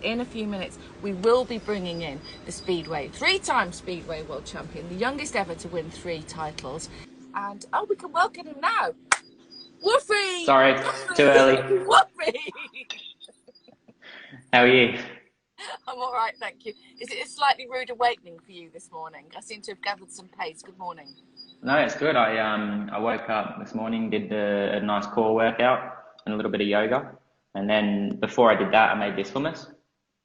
in a few minutes, we will be bringing in the Speedway, three-time Speedway World Champion, the youngest ever to win 3 titles. And, oh, we can welcome him now. Woffy! Sorry, too early. Woffy! How are you? I'm all right, thank you. Is it a slightly rude awakening for you this morning? I seem to have gathered some pace. Good morning. No, it's good. I woke up this morning, did a nice core workout and a little bit of yoga, and then before I did that, I made this hummus,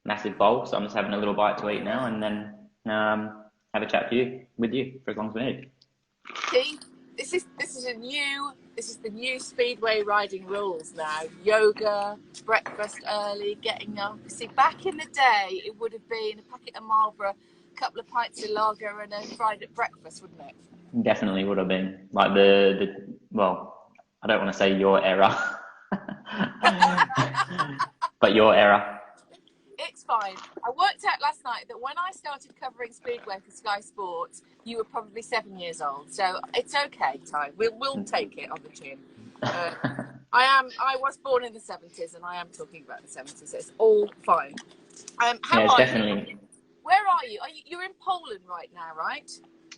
massive bowl. So I'm just having a little bite to eat now, and then have a chat with you for as long as we need. See, this is the new Speedway riding rules now. Yoga, breakfast early, getting up. See, back in the day, it would have been a packet of Marlboro, a couple of pints of lager, and a fried at breakfast, wouldn't it? Definitely would have been like well, I don't want to say your era, but your era. It's fine. I worked out last night that when I started covering Speedway for Sky Sports, you were probably 7 years old. So it's okay, Ty. We'll take it on the chin. I was born in the 70s, and I am talking about the 70s. It's all fine. How Yeah, it's are definitely. you? Where are you? You're in Poland right now, right?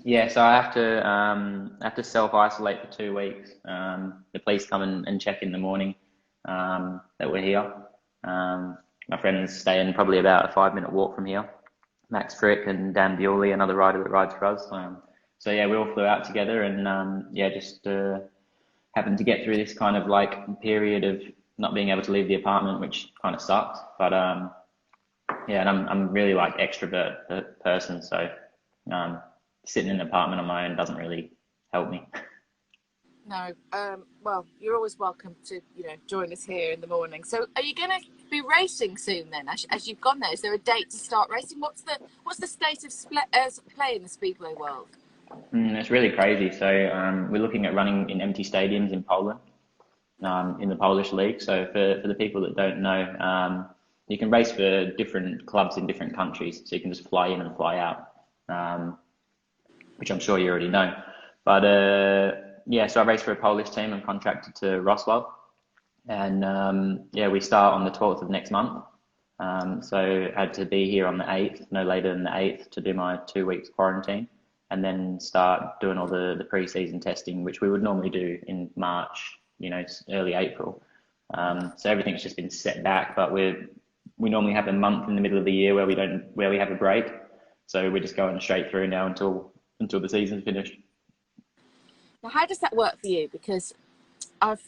Yeah, so I have to self-isolate for 2 weeks. The police come and check in the morning that we're here. My friends stay in probably about a 5-minute walk from here. Max Frick and Dan Bewley, another rider that rides for us. So yeah, we all flew out together, and yeah, just happened to get through this kind of like period of not being able to leave the apartment, which kind of sucks. But yeah, and I'm really like extrovert person, so sitting in an apartment on my own doesn't really help me. No. Well, you're always welcome to, join us here in the morning. So, are you going to be racing soon then? As you've gone there, is there a date to start racing? What's the state of play in the Speedway world? It's really crazy. So we're looking at running in empty stadiums in Poland, in the Polish league. So for the people that don't know, you can race for different clubs in different countries. So you can just fly in and fly out, which I'm sure you already know. But yeah, so I race for a Polish team. I'm contracted to Wrocław, and yeah, we start on the 12th of next month. So I had to be here on the 8th, no later than the 8th, to do my 2 weeks quarantine, and then start doing all the pre-season testing, which we would normally do in March, early April. So everything's just been set back, but we normally have a month in the middle of the year where we have a break. So we're just going straight through now until the season's finished. Now, how does that work for you? Because I've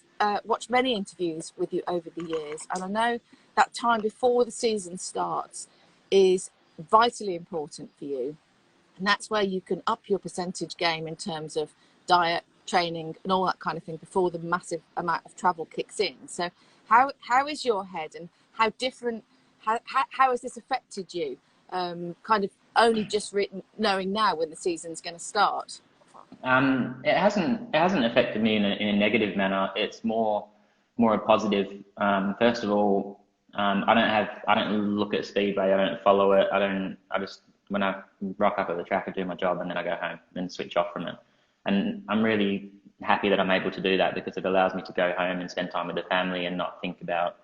watched many interviews with you over the years, and I know that time before the season starts is vitally important for you. And that's where you can up your percentage game in terms of diet, training, and all that kind of thing before the massive amount of travel kicks in. So how is your head, and how has this affected you? Kind of only just knowing now when the season's going to start. It hasn't affected me in a negative manner. It's more a positive. First of all, I don't look at Speedway. I don't follow it. I just when I rock up at the track, I do my job, and then I go home and switch off from it. And I'm really happy that I'm able to do that, because it allows me to go home and spend time with the family and not think about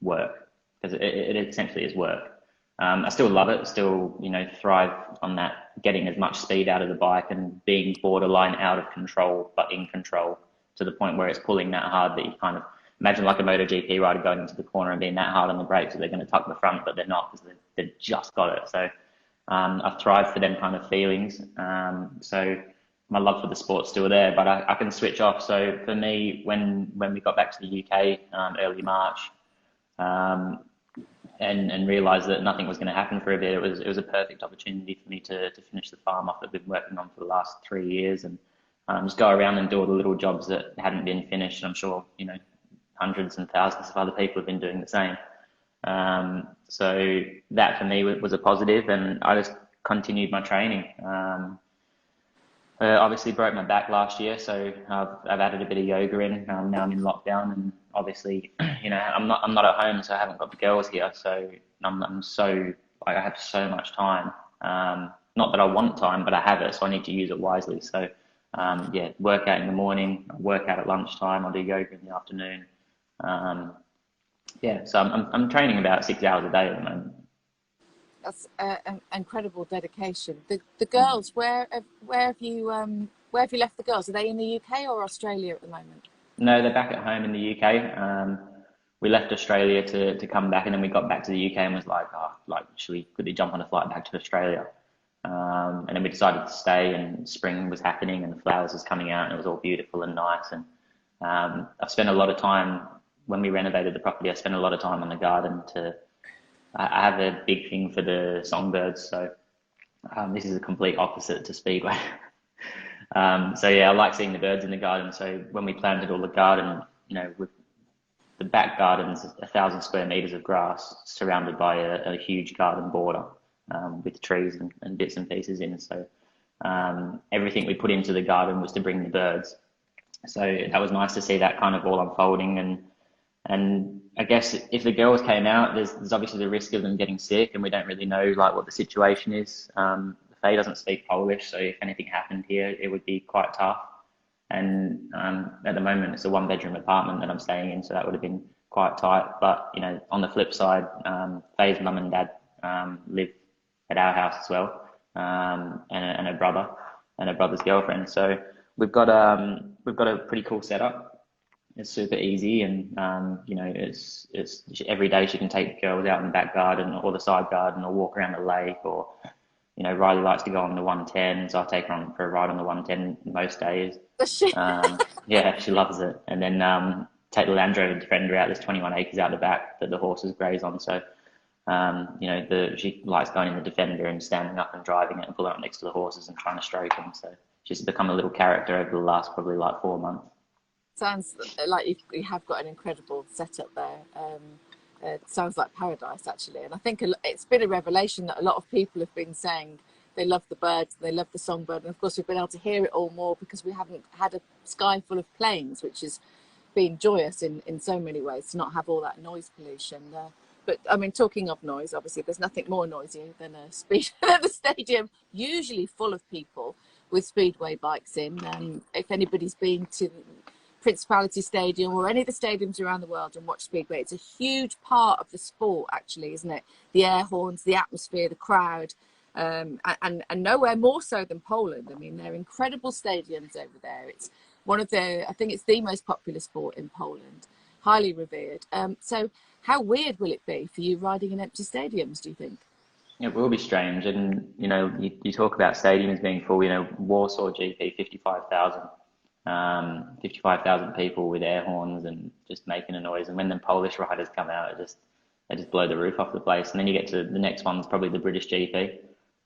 work, because it essentially is work. I still love it, still, thrive on that, getting as much speed out of the bike and being borderline out of control, but in control, to the point where it's pulling that hard that you kind of imagine like a MotoGP rider going into the corner and being that hard on the brakes that they're going to tuck the front, but they're not, because they've just got it. So I've thrived for them kind of feelings. So my love for the sport's still there, but I can switch off. So for me, when we got back to the UK early March, and realised that nothing was going to happen for a bit, it was a perfect opportunity for me to finish the farm off that I've been working on for the last 3 years, and just go around and do all the little jobs that hadn't been finished. I'm sure hundreds and thousands of other people have been doing the same. So that for me was a positive, and I just continued my training. Obviously broke my back last year, so I've added a bit of yoga in. Now I'm in lockdown, and obviously, I'm not at home, so I haven't got the girls here. So I'm so like, I have so much time. Not that I want time, but I have it, so I need to use it wisely. So yeah, work out in the morning, work out at lunchtime. I'll do yoga in the afternoon. Yeah, so I'm training about 6 hours a day at the moment. That's an incredible dedication. The girls, where have you left the girls? Are they in the UK or Australia at the moment? No, they're back at home in the UK. We left Australia to come back, and then we got back to the UK and was like, oh, like, could we jump on a flight back to Australia? And then we decided to stay, and spring was happening, and the flowers was coming out, and it was all beautiful and nice. And I've spent a lot of time when we renovated the property. I spent a lot of time on the garden. I have a big thing for the songbirds, so this is a complete opposite to Speedway. So yeah, I like seeing the birds in the garden. So when we planted all the garden, with the back garden's 1,000 square meters of grass surrounded by a huge garden border with trees and bits and pieces in. So everything we put into the garden was to bring the birds. So that was nice to see that kind of all unfolding. And I guess if the girls came out, there's obviously the risk of them getting sick, and we don't really know like what the situation is. Faye doesn't speak Polish, so if anything happened here, it would be quite tough. And at the moment, it's a one-bedroom apartment that I'm staying in, so that would have been quite tight. But on the flip side, Faye's mum and dad live at our house as well, and her brother and her brother's girlfriend. So we've got a pretty cool setup. It's super easy, and it's every day she can take the girls out in the back garden or the side garden or walk around the lake, or Riley likes to go on the 110, so I take her on for a ride on the 110 most days. Yeah, she loves it. And then take the Land Rover Defender out. There's 21 acres out the back that the horses graze on. So she likes going in the Defender and standing up and driving it and pulling up next to the horses and trying to stroke them. So she's become a little character over the last probably like 4 months. Sounds like you have got an incredible setup there. It sounds like paradise, actually. And I think it's been a revelation that a lot of people have been saying they love the birds, they love the songbird. And of course, we've been able to hear it all more because we haven't had a sky full of planes, which has been joyous in so many ways to not have all that noise pollution. But I mean, talking of noise, obviously, there's nothing more noisy than the stadium, usually full of people with speedway bikes in. If anybody's been to Principality Stadium or any of the stadiums around the world and watch Speedway, it's a huge part of the sport, actually, isn't it? The air horns, the atmosphere, the crowd, and nowhere more so than Poland. I mean, they're incredible stadiums over there. It's I think it's the most popular sport in Poland, highly revered. So how weird will it be for you riding in empty stadiums, do you think? It will be strange. And, you talk about stadiums being full, Warsaw GP, 55,000 people with air horns and just making a noise. And when the Polish riders come out, they just blow the roof off the place. And then you get to the next one's probably the British GP,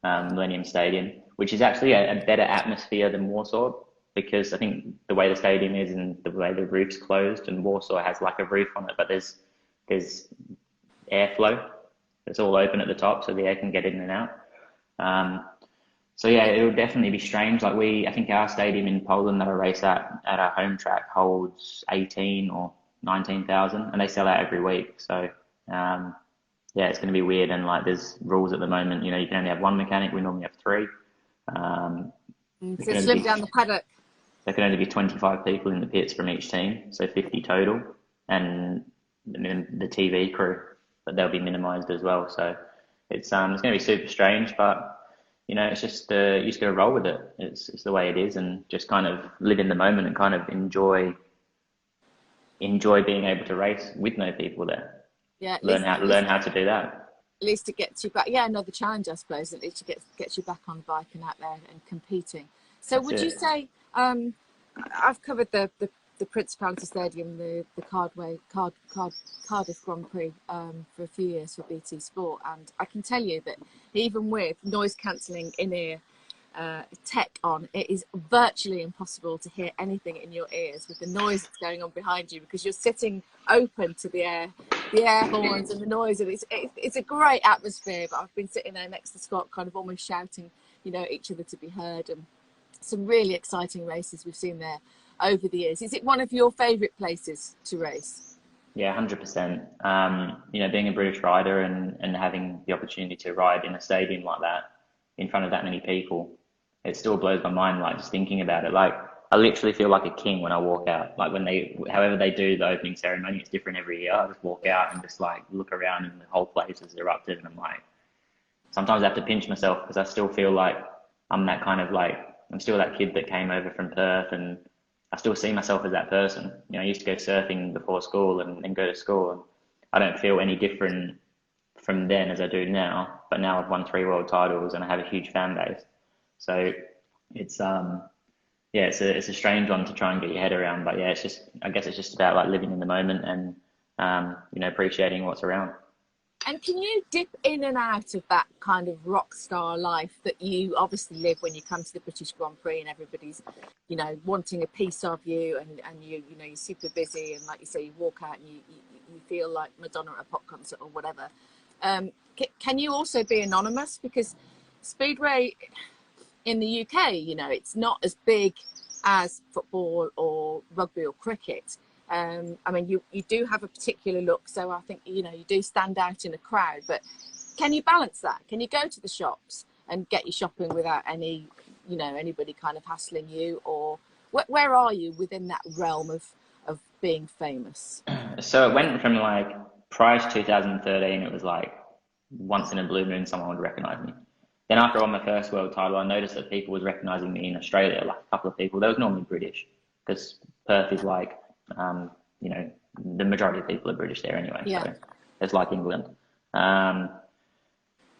Millennium Stadium, which is actually a better atmosphere than Warsaw, because I think the way the stadium is and the way the roof's closed, and Warsaw has like a roof on it, but there's airflow. It's all open at the top, so the air can get in and out. So yeah, it would definitely be strange. Like I think our stadium in Poland that I race at our home track holds 18 or 19,000, and they sell out every week. So yeah, it's going to be weird. And like there's rules at the moment. You can only have one mechanic. We normally have three. So slim down the paddock. There can only be 25 people in the pits from each team, so 50 total, and the TV crew, but they'll be minimised as well. So it's going to be super strange, but. It's just you just got to roll with it. It's the way it is, and just kind of live in the moment and kind of enjoy being able to race with no people there. Yeah, learn how to do that. At least it gets you back. Yeah, another challenge, I suppose. At least it gets you back on the bike and out there and competing. So would you say I've covered the Principality Stadium, the Cardiff Grand Prix for a few years for BT Sport, and I can tell you that even with noise cancelling in-ear tech on, it is virtually impossible to hear anything in your ears with the noise that's going on behind you, because you're sitting open to the air horns and the noise, and it's a great atmosphere. But I've been sitting there next to Scott, kind of almost shouting, each other to be heard, and some really exciting races we've seen there over the years. Is it one of your favourite places to race? Yeah, 100%. Being a British rider and having the opportunity to ride in a stadium like that, in front of that many people, it still blows my mind, like, just thinking about it. Like, I literally feel like a king when I walk out. Like, however they do the opening ceremony, it's different every year. I just walk out and just, like, look around and the whole place has erupted, and I'm like, sometimes I have to pinch myself because I still feel like I'm that kind of like, I'm still that kid that came over from Perth, and I still see myself as that person. You know, I used to go surfing before school and go to school, and I don't feel any different from then as I do now. But now I've won 3 world titles and I have a huge fan base. So it's yeah, it's a strange one to try and get your head around. But yeah, it's just, I guess it's just about like living in the moment and you know, appreciating what's around. And can you dip in and out of that kind of rock star life that you obviously live when you come to the British Grand Prix and everybody's, you know, wanting a piece of you, and you know, you're super busy, and like you say, you walk out and you feel like Madonna at a pop concert or whatever. Can you also be anonymous? Because Speedway in the UK, you know, it's not as big as football or rugby or cricket. I mean, you do have a particular look, so I think, you know, you do stand out in a crowd, but can you balance that? Can you go to the shops and get your shopping without any, you know, anybody kind of hassling you? Or where are you within that realm of being famous? So it went from like, prior to 2013, it was like once in a blue moon someone would recognize me. Then after I won my first world title, I noticed that people was recognizing me in Australia, like a couple of people. They was normally British, because Perth is like, you know, the majority of people are British there anyway. Yeah. So it's like England. And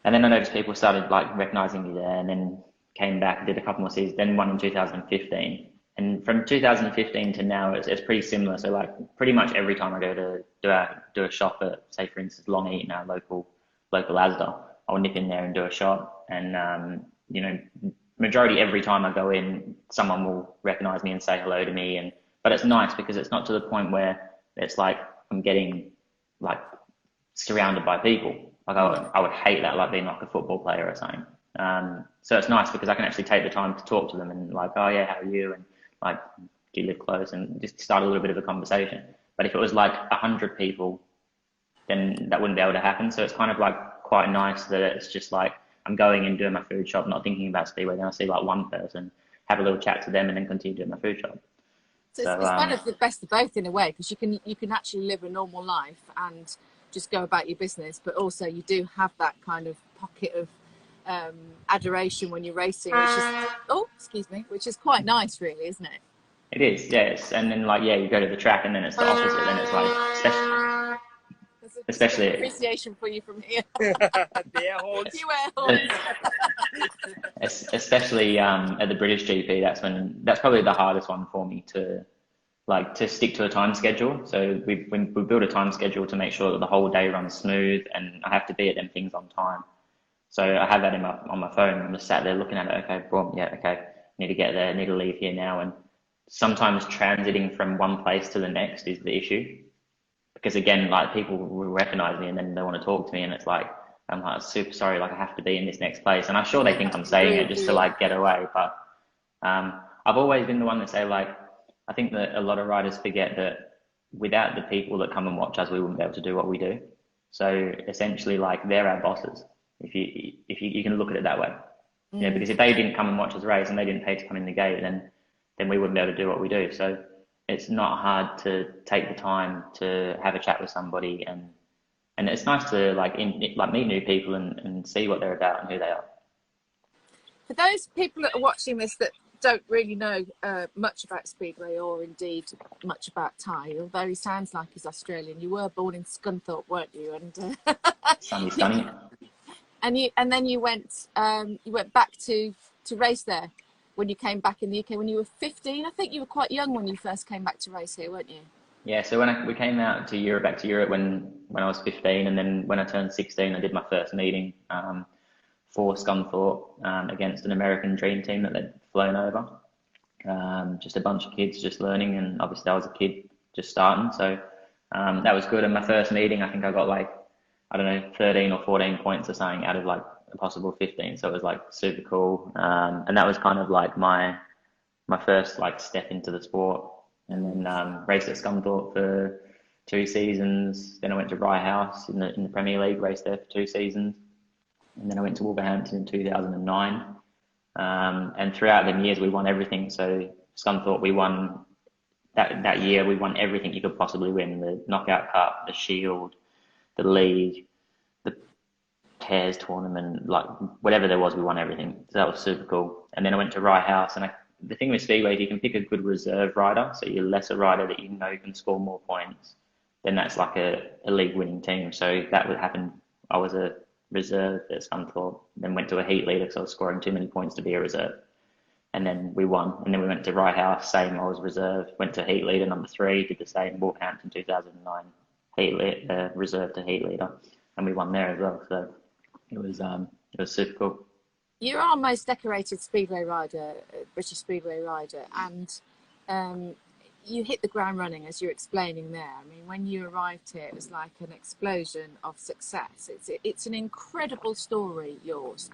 then I noticed people started like recognizing me there, and then came back, did a couple more seasons, then won in 2015. And from 2015 to now, it's pretty similar. So like pretty much every time I go to do a shop at, say for instance, Long Eaton, our local Asda, I'll nip in there and do a shop. And you know, majority every time I go in, someone will recognize me and say hello to me. But it's nice because it's not to the point where it's like I'm getting like surrounded by people. Like I would hate that, like being like a football player or something. So it's nice because I can actually take the time to talk to them and like, oh yeah, how are you? And like, do you live close? And just start a little bit of a conversation. But if it was like 100 people, then that wouldn't be able to happen. So it's kind of like quite nice that it's just like I'm going and doing my food shop, not thinking about Speedway. Then I see like one person, have a little chat to them, and then continue doing my food shop. So it's kind of the best of both in a way, because you can actually live a normal life and just go about your business, but also you do have that kind of pocket of adoration when you're racing, which is quite nice, really, isn't it? It is, yes. And then like, yeah, you go to the track and then it's the opposite. Then it's like, especially appreciation for you from here. The air horns. You air horns. Especially at the British GP, that's probably the hardest one for me to stick to a time schedule. So we build a time schedule to make sure that the whole day runs smooth, and I have to be at them things on time. So I have that on my phone. I'm just sat there looking at it. Okay, boom, yeah, okay. Need to get there. Need to leave here now. And sometimes transiting from one place to the next is the issue, because again, like people will recognize me and then they want to talk to me, and it's like, I'm like, super sorry, like I have to be in this next place. And I'm sure they think I'm saying it just to like get away. But I've always been the one that say, like, I think that a lot of riders forget that without the people that come and watch us, we wouldn't be able to do what we do. So essentially, like, they're our bosses. If you can look at it that way. Yeah, because if they didn't come and watch us race and they didn't pay to come in the gate, then we wouldn't be able to do what we do. So it's not hard to take the time to have a chat with somebody, and it's nice to meet new people and see what they're about and who they are. For those people that are watching this that don't really know much about Speedway, or indeed much about Tai, although he sounds like he's Australian, you were born in Scunthorpe, weren't you? And Sunny. And then you went back to race there when you came back in the UK when you were 15. I think you were quite young when you first came back to race here, weren't you? Yeah, so when we came out to Europe, back to Europe when I was 15, and then when I turned 16, I did my first meeting for Scunthorpe against an American dream team that they'd flown over. Just a bunch of kids just learning, and obviously I was a kid just starting, so that was good. And my first meeting, I think I got like, I don't know, 13 or 14 points or something out of like a possible 15, so it was like super cool. And that was kind of like my first like step into the sport. And then raced at Scunthorpe for 2 seasons. Then I went to Rye House in the Premier League, raced there for 2 seasons. And then I went to Wolverhampton in 2009. And throughout them years, we won everything. So Scunthorpe, we won that year. We won everything you could possibly win: the Knockout Cup, the Shield, the League, the Cares tournament, like whatever there was, we won everything. So that was super cool. And then I went to Rye House, and the thing with Speedway is you can pick a good reserve rider, so you're lesser rider that you know can score more points. Then that's like a league winning team. So that would happen. I was a reserve at Scunthorpe, then went to a heat leader because I was scoring too many points to be a reserve. And then we won. And then we went to Rye House, same, I was reserve, went to heat leader number 3, did the same, Wolverhampton 2009, reserve to heat leader, and we won there as well. So it was super cool. You're our most decorated Speedway rider, British Speedway rider, and you hit the ground running, as you're explaining there. I mean, when you arrived here, it was like an explosion of success. It's an incredible story, yours.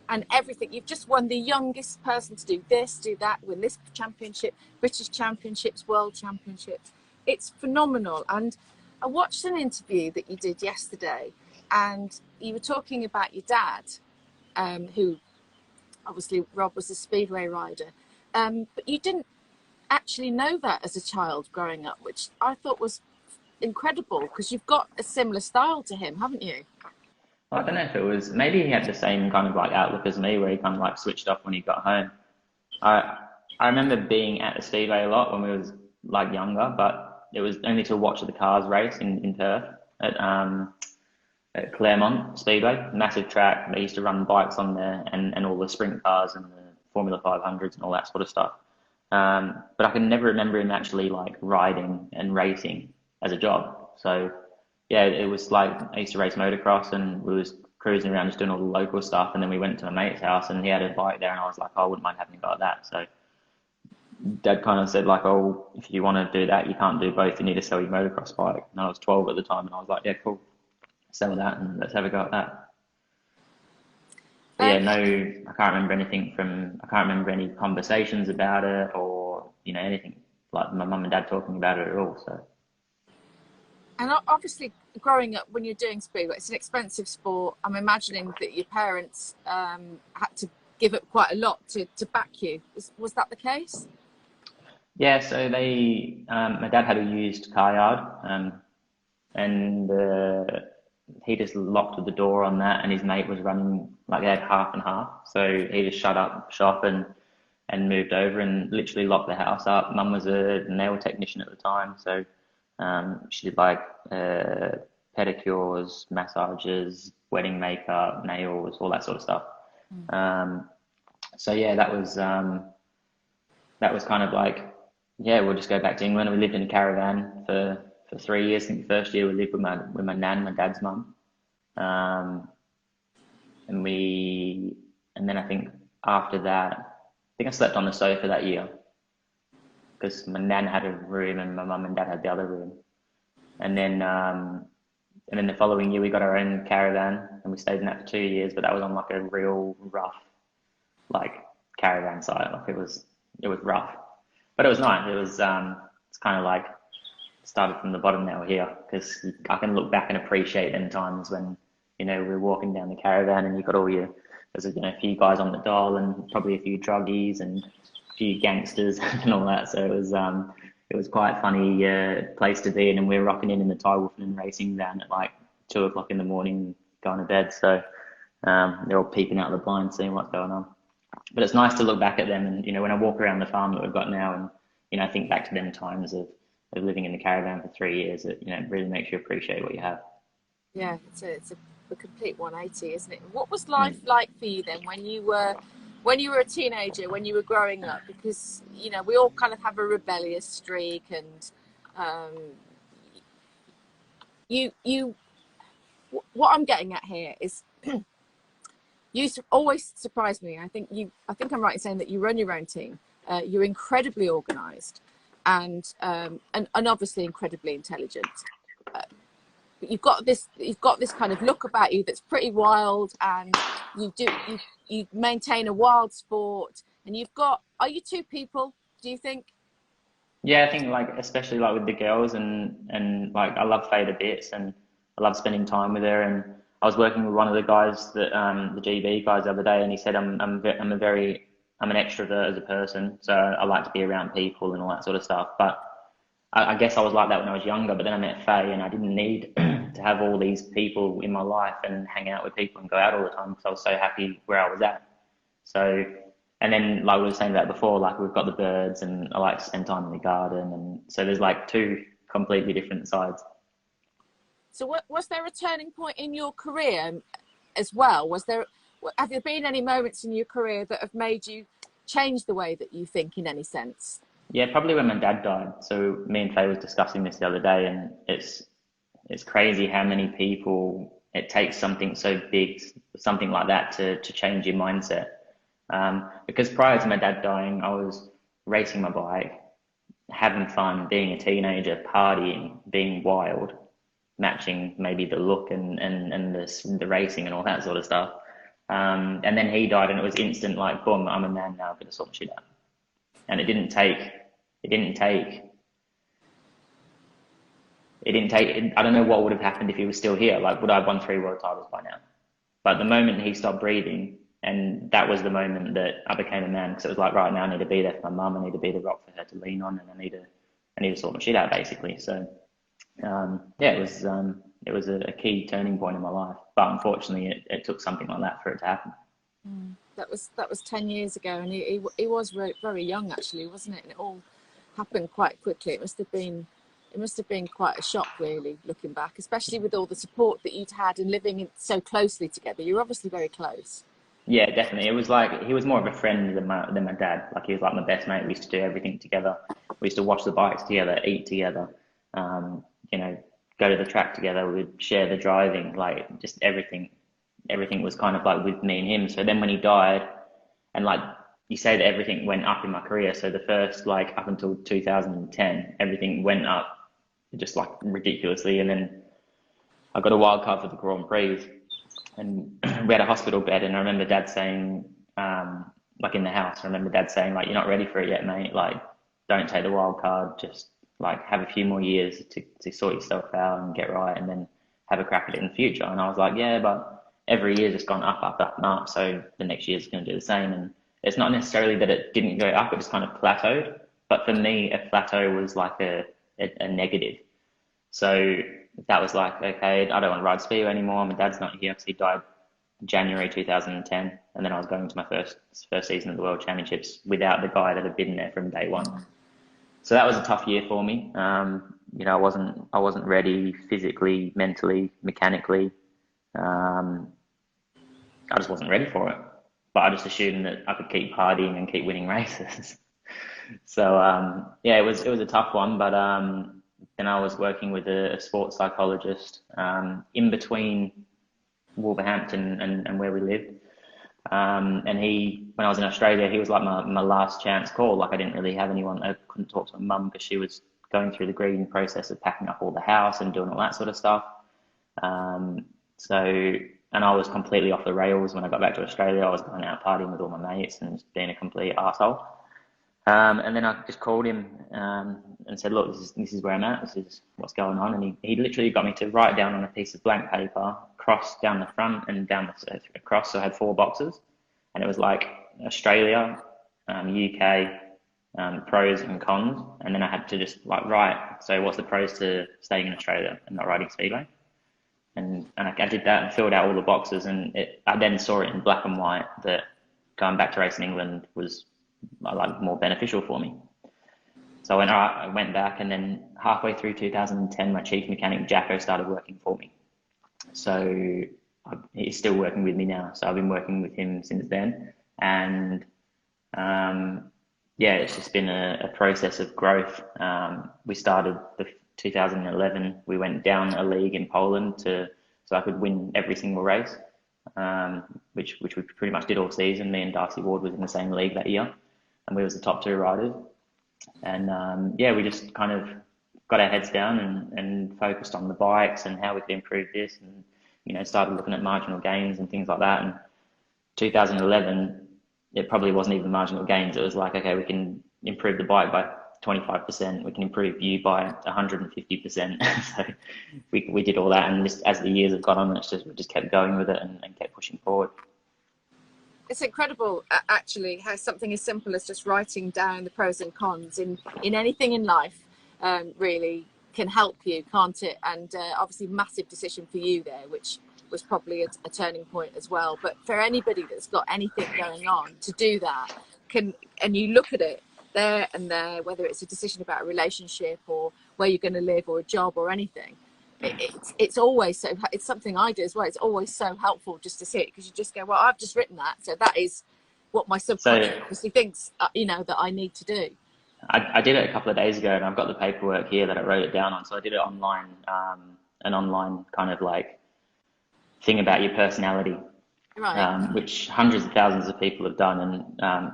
And everything. You've just won the youngest person to do this, do that, win this championship, British Championships, World Championships. It's phenomenal. And I watched an interview that you did yesterday, and you were talking about your dad, who obviously Rob was a Speedway rider, but you didn't actually know that as a child growing up, which I thought was incredible, because you've got a similar style to him, haven't you? I don't know if it was, maybe he had the same kind of like outlook as me, where he kind of like switched off when he got home. I remember being at the Speedway a lot when we was like younger, but it was only to watch the cars race in Perth at Claremont Speedway, massive track. They used to run bikes on there, and all the sprint cars and the Formula 500s and all that sort of stuff. But I can never remember him actually like riding and racing as a job. So yeah, it was like I used to race motocross, and we was cruising around just doing all the local stuff, and then we went to my mate's house and he had a bike there, and I was like, oh, I wouldn't mind having got that. So Dad kind of said like, oh, if you want to do that, you can't do both, you need to sell your motocross bike. And I was 12 at the time, and I was like, yeah, cool, sell that and let's have a go at that. But yeah, no, I can't remember any conversations about it, or anything like my mum and dad talking about it at all. So. And obviously, growing up when you're doing Speedway, it's an expensive sport. I'm imagining that your parents had to give up quite a lot to back you. Was that the case? Yeah, so my dad had a used car yard, and he just locked the door on that, and his mate was running, like they had half and half. So he just shut up shop and moved over and literally locked the house up. Mum was a nail technician at the time, so she did like pedicures, massages, wedding makeup, nails, all that sort of stuff. So yeah, that was kind of like, yeah, we'll just go back to England. We lived in a caravan for 3 years. I think the first year we lived with my nan, my dad's mum, and then I think after that, I think I slept on the sofa that year, because my nan had a room and my mum and dad had the other room. And then the following year we got our own caravan, and we stayed in that for 2 years, but that was on like a real rough like caravan site. Like it was rough, but it was nice. It was it's kind of like started from the bottom, now we're here, because I can look back and appreciate them times when we're walking down the caravan and you've got there's a few guys on the dole and probably a few druggies and few gangsters and all that. So it was quite a funny place to be in, and we were rocking in the Tai Woffinden racing van at like 2 o'clock in the morning, going to bed. So they're all peeping out the blind, seeing what's going on. But it's nice to look back at them, and when I walk around the farm that we've got now, and I think back to them times of living in the caravan for 3 years, it really makes you appreciate what you have. Yeah, it's a complete 180, isn't it? What was life like for you then when you were a teenager, when you were growing up? Because we all kind of have a rebellious streak, and what I'm getting at here is you always surprise me. I think I'm right in saying that you run your own team. You're incredibly organised, and obviously incredibly intelligent. But you've got this kind of look about you that's pretty wild, and you maintain a wild sport, and are you two people, do you think? Yeah, I think like especially like with the girls, and like I love Faye to bits, and I love spending time with her. And I was working with one of the guys that the GB guys the other day, and he said I'm an extrovert as a person, so I like to be around people and all that sort of stuff. But I guess I was like that when I was younger, but then I met Faye, and I didn't need to have all these people in my life and hang out with people and go out all the time because I was so happy where I was at. So, and then like we were saying about before, like we've got the birds and I like to spend time in the garden. And so there's like two completely different sides. So was there a turning point in your career as well? Have there been any moments in your career that have made you change the way that you think in any sense? Yeah, probably when my dad died. So me and Faye was discussing this the other day, and it's crazy how many people it takes something so big, something like that to change your mindset. Because prior to my dad dying, I was racing my bike, having fun, being a teenager, partying, being wild, matching maybe the look and the racing and all that sort of stuff. And then he died, and it was instant, like, boom, I'm a man now, I'm gonna sort my shit out. And it didn't take, I don't know what would have happened if he was still here. Like, would I have won 3 world titles by now? But the moment he stopped breathing, and that was the moment that I became a man, because it was like, right now I need to be there for my mum, I need to be the rock for her to lean on, and I need to sort my shit out, basically. So, yeah, it was a key turning point in my life. But unfortunately, it took something like that for it to happen. That was 10 years ago, and he was very, very young, actually, wasn't it? And it all happened quite quickly. It must have been quite a shock, really, looking back, especially with all the support that you'd had and living so closely together. You're obviously very close. Yeah, definitely. It was like he was more of a friend than my dad. Like, he was like my best mate. We used to do everything together. We used to watch the bikes together, eat together, you know, go to the track together. We'd share the driving, like, just everything. Everything was kind of like with me and him. So then when he died, and like you say that everything went up in my career. So the first, like, up until 2010, everything went up just like ridiculously. And then I got a wild card for the Grand Prix, and we had a hospital bed. And I remember Dad saying, like in the house, I remember Dad saying, like, you're not ready for it yet, mate. Like, don't take the wild card. Just like have a few more years to sort yourself out and get right, and then have a crack at it in the future. And I was like, yeah, but every year's just gone up, up, up, and up. So the next year's going to do the same. And it's not necessarily that it didn't go up, it just kind of plateaued. But for me, a plateau was like a negative. So that was like, okay, I don't want to ride Speedway anymore. My dad's not here because he died January 2010. And then I was going to my first season of the World Championships without the guy that had been there from day one. So that was a tough year for me. You know, I wasn't ready physically, mentally, mechanically. I just wasn't ready for it, but I just assumed that I could keep partying and keep winning races. So yeah, it was a tough one. But then I was working with a sports psychologist in between Wolverhampton and where we lived. And when I was in Australia, he was like my last chance call. Like, I didn't really have anyone. I couldn't talk to my mum because she was going through the grieving process of packing up all the house and doing all that sort of stuff. And I was completely off the rails when I got back to Australia. I was going out partying with all my mates and just being a complete arsehole. And then I just called him and said, look, this is where I'm at. This is what's going on. And he literally got me to write down on a piece of blank paper, cross down the front and down across. So I had 4 boxes. And it was like Australia, UK, pros and cons. And then I had to just like write, so what's the pros to staying in Australia and not riding Speedway? And I did that and filled out all the boxes, and I then saw it in black and white that going back to racing England was like more beneficial for me. So I went back, and then halfway through 2010, my chief mechanic Jacko started working for me. So he's still working with me now. So I've been working with him since then, and yeah, it's just been a process of growth. We started the 2011, we went down a league in Poland so I could win every single race, which we pretty much did all season. Me and Darcy Ward was in the same league that year, and we was the top 2 riders. And yeah, we just kind of got our heads down and focused on the bikes and how we could improve this, and you know, started looking at marginal gains and things like that. And 2011, it probably wasn't even marginal gains. It was like, okay, we can improve the bike by 25%, we can improve you by 150%. So we did all that, and just as the years have gone on, we just kept going with it and kept pushing forward. It's incredible, actually, how something as simple as just writing down the pros and cons in anything in life really can help you, can't it? And obviously massive decision for you there, which was probably a turning point as well. But for anybody that's got anything going on, to do that and you look at it there and there, whether it's a decision about a relationship or where you're going to live or a job or anything, it's always so, it's something I do as well. It's always so helpful just to see it, because you just go, well, I've just written that, so that is what my subconscious obviously thinks, you know, that I need to do. I did it a couple of days ago, and I've got the paperwork here that I wrote it down on. So I did it online, an online kind of like thing about your personality, Right. which hundreds of thousands of people have done. And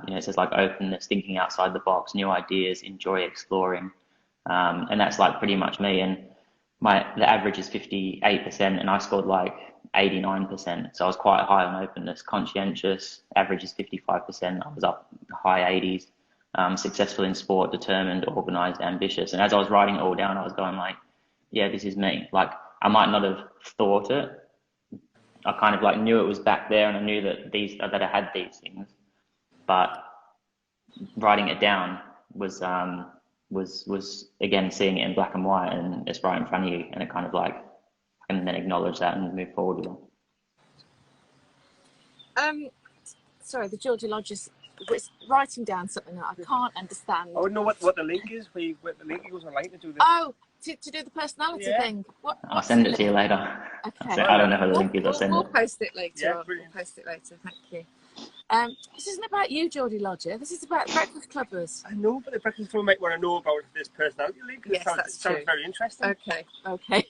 you know, it says like openness, thinking outside the box, new ideas, enjoy exploring, and that's like pretty much me. And the average is 58%, and I scored like 89%. So I was quite high on openness. Conscientious, average is 55%. I was up high 80s. Successful in sport, determined, organized, ambitious. And as I was writing it all down, I was going like, yeah, this is me. Like, I might not have thought it. I kind of like knew it was back there, and I knew that I had these things, but writing it down was again seeing it in black and white, and it's right in front of you, and it kind of like, I can then acknowledge that and move forward with it. Sorry, the Geordie Lodges was writing down something that I can't understand. I wouldn't know what the link is. What the link goes online to do this. Oh, to do the personality thing. I'll send it to you later. Okay. So I don't know how the link is. I'll send we'll it. post it later. Yeah, We'll post it later. Thank you. This isn't about you, Geordie Lodger. This is about Breakfast Clubbers. I know, but the Breakfast Club might want to know about this personality link. Yes, it sounds very interesting. Okay.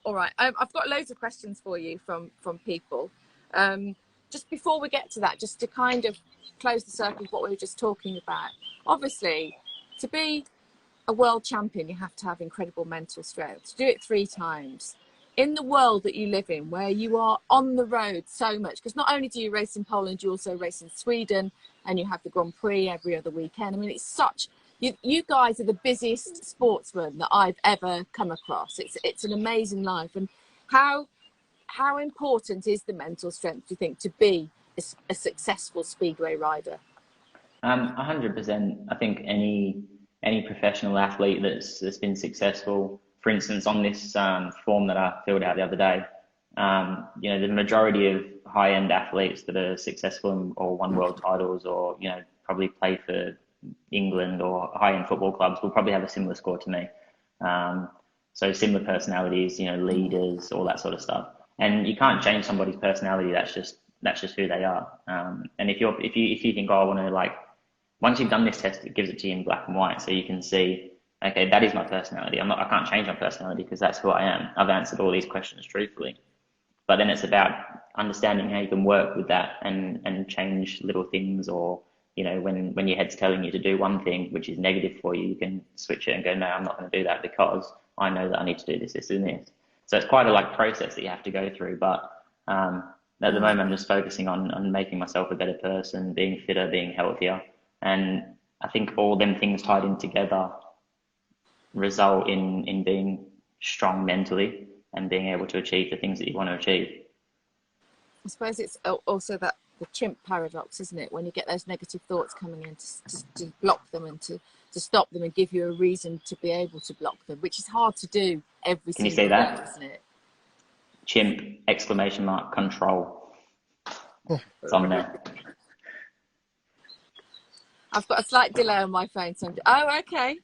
All right. I've got loads of questions for you from people. Just before we get to that, just to kind of close the circle of what we were just talking about. Obviously, to be a world champion, you have to have incredible mental strength. To do it 3 times. In the world that you live in, where you are on the road so much, because not only do you race in Poland, you also race in Sweden, and you have the Grand Prix every other weekend. I mean, it's such, you guys are the busiest sportsmen that I've ever come across. It's an amazing life. And how important is the mental strength, do you think, to be a successful speedway rider? 100%. I think any professional athlete that's been successful, for instance, on this form that I filled out the other day, you know, the majority of high-end athletes that are successful or won world titles, or, you know, probably play for England or high-end football clubs, will probably have a similar score to me. So similar personalities, you know, leaders, all that sort of stuff. And you can't change somebody's personality. That's just who they are. And if you think, oh, I want to, like, once you've done this test, it gives it to you in black and white, so you can see, okay, that is my personality. I can't change my personality because that's who I am. I've answered all these questions truthfully. But then it's about understanding how you can work with that and change little things, or, you know, when your head's telling you to do one thing which is negative for you, you can switch it and go, no, I'm not going to do that because I know that I need to do this, this, and this. So it's quite a process that you have to go through. But at the moment, I'm just focusing on making myself a better person, being fitter, being healthier. And I think all them things tied in together result in being strong mentally and being able to achieve the things that you want to achieve. I suppose it's also that the chimp paradox, isn't it? When you get those negative thoughts coming in, to block them and to stop them and give you a reason to be able to block them, which is hard to do every Can you single say that? day, isn't it? Chimp! Control. It's on there. I've got a slight delay on my phone. So oh, okay.